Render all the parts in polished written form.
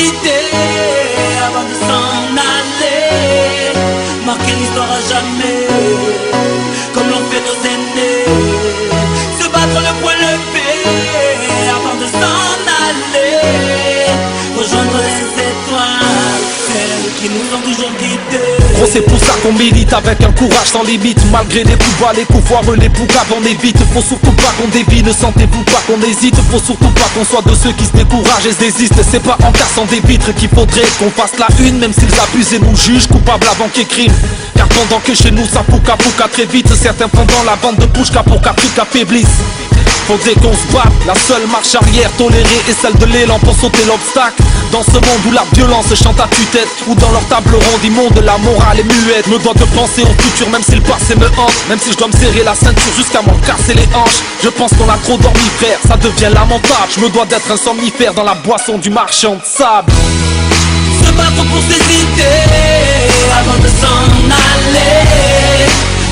hésiter avant de s'en aller. Marquer l'histoire à jamais, comme l'ont fait nos aînés. Se battre le poing levé avant de s'en aller. Rejoindre les étoiles, celles qui nous ont toujours guidés. Gros, c'est pour ça qu'on milite avec un courage sans limite. Malgré les coups bas, les coups foireux, les poucaves, on évite. Faut surtout pas qu'on dévie, ne sentez-vous pas qu'on hésite. Faut surtout pas qu'on soit de ceux qui se découragent et se désistent. C'est pas en cassant des vitres qu'il faudrait qu'on fasse la une. Même s'ils abusent et nous jugent coupables avant qu'ils criment. Car pendant que chez nous ça pouca pouca très vite, certains font dans la bande de Pouchka pour qu'Afrique affaiblisse. Faudrait qu'on se batte, la seule marche arrière tolérée est celle de l'élan pour sauter l'obstacle. Dans ce monde où la violence chante à tue-tête, ou dans leur table ronde immonde la morale est muette. Me dois de penser au futur même si le passé me hante. Même si je dois me serrer la ceinture jusqu'à m'en casser les hanches. Je pense qu'on a trop dormi frère, ça devient lamentable. Je me dois d'être un somnifère dans la boisson du marchand de sable. Se battre pour ses idées avant de s'en aller.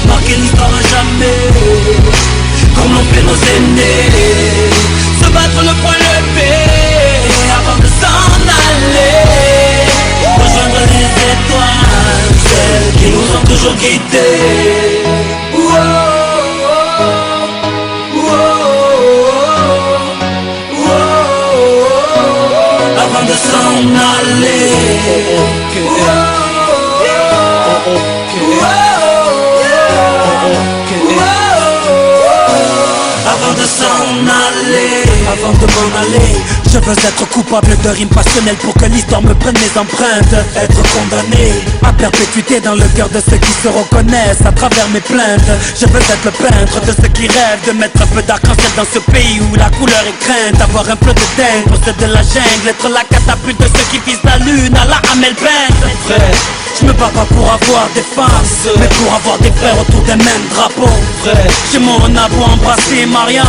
Marquer l'histoire à jamais, comme l'ont fait nos aînés. Se battre le poing levé avant de s'en aller. Rejoindre les étoiles, celles qui nous ont toujours guidés. Avant de s'en aller. Avant de s'en aller. Avant de m'en aller, je veux être coupable de rimes passionnelles pour que l'histoire me prenne mes empreintes. Être condamné à perpétuité dans le cœur de ceux qui se reconnaissent à travers mes plaintes. Je veux être le peintre de ceux qui rêvent de mettre un peu d'arc-en-ciel dans ce pays où la couleur est crainte. Avoir un peu de dingue pour ceux de la jungle, être la catapulte de ceux qui visent la lune à la Hamel Bent. Je me bats pas pour avoir des femmes, mais pour avoir des frères autour des mêmes drapeaux. J'ai mon abo embrassé Marianne,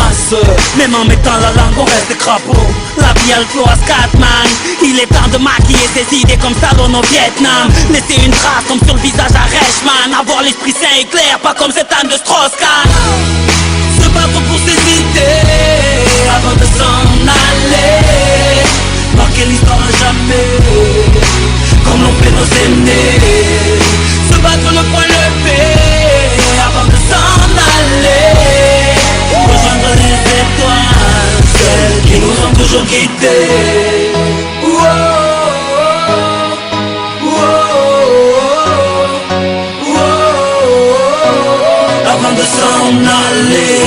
même en mettant la langue on reste des crapauds. La vie a le flow à Scatman. Il est temps de maquiller ses idées comme Stallone au Vietnam. Laisser une trace comme sur le visage à Reichmann. Avoir l'esprit sain et clair, pas comme cette âme de Strauss-Kahn. Se battre pour ses idées avant de s'en aller. Marquer l'histoire à jamais, comme l'ont fait nos aînés. Se battre le poing levé avant de s'en aller. Rejoindre les étoiles, celles qui nous ont toujours guidés. Avant de s'en aller.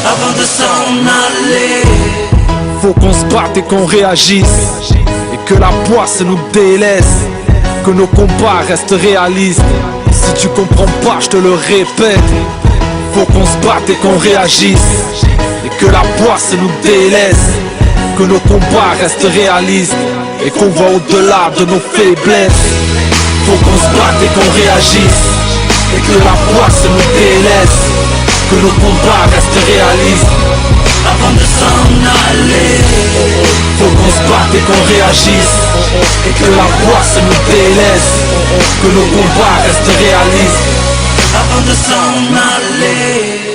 Avant de s'en aller. Faut qu'on se batte et qu'on réagisse, et que la poisse nous délaisse, que nos combats restent réalistes. Si tu comprends pas, je te le répète. Faut qu'on se batte et qu'on réagisse, et que la poisse nous délaisse, que nos combats restent réalistes, et qu'on voit au-delà de nos faiblesses. Faut qu'on se batte et qu'on réagisse, et que la poisse nous délaisse, que nos combats restent réalistes. Avant de s'en aller. Faut qu'on se batte et qu'on réagisse, et que la poisse nous délaisse, que nos combats restent réalistes. Avant de s'en aller.